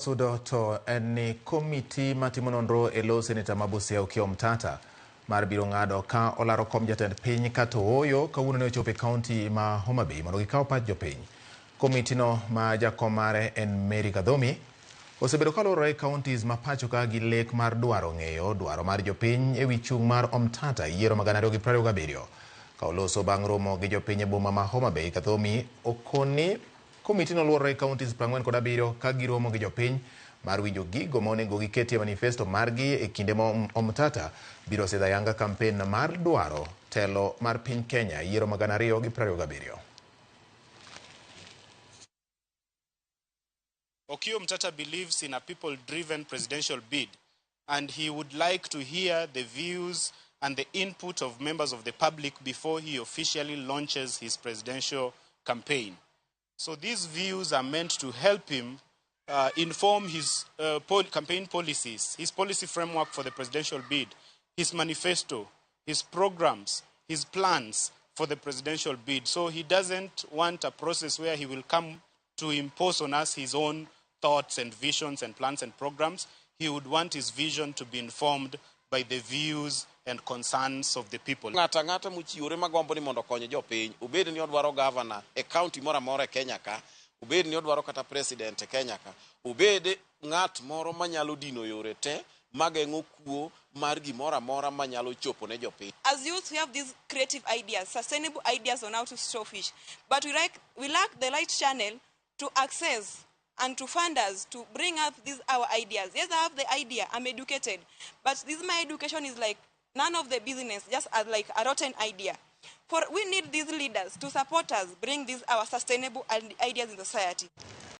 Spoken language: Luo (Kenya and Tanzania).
Sudo to en komiti matimo nonro e lo seneta ma Busia Omtatah mar biro ng'ado ka olaro kom jatend piny ka to oyo kawuono ne ochopo e kaunti ma Homabay mondo gikaw pach jopiny. Komiti no ma jakom mare en Mary Kadhomi osebedo kalore counties ma pacho ka gi lek mar dwaro ng'eyo dwaro mar jopiny e wi chung' mar Omtatah yiero ma 2027. Ka oloso bang' romo gi jopiny e boma ma Homabay, Kadhomi okoni komiti no luorore counties 47 ka giromo gi jopiny mar winjo gigo monego giketie manifesto margi e kinde ma Omtatah biro sidho ayanga kampen mar dwaro telo mar piny Kenya yiero ma 2027. Omtatah believes in a people-driven presidential bid, and he would like to hear the views and the input of members of the public before he officially launches his presidential campaign. So these views are meant to help him inform his campaign policies, his policy framework for the presidential bid, his manifesto, his programs, his plans for the presidential bid. So he doesn't want a process where he will come to impose on us his own thoughts and visions and plans and programs. He would want his vision to be informed by the views and concerns of the people. Ng'ata muchiwore magombo ni mondo konyo jopiny, obed ni odwaro governor e county moro amora e Kenya ka, obed ni odwaro kata president e Kenya ka, obed ng'at moro manyalo dino yore te mageng'o kuo mar gimoro amora manyalo chopo ne jopiny. As youth, we have these creative ideas, sustainable ideas on how to store fish, but we lack the right channel to access and to fund us to bring up our ideas. Yes, I have the idea, I'm educated, but my education is like none of the business, just as like a rotten idea. We need these leaders to support us, bring our sustainable ideas in society.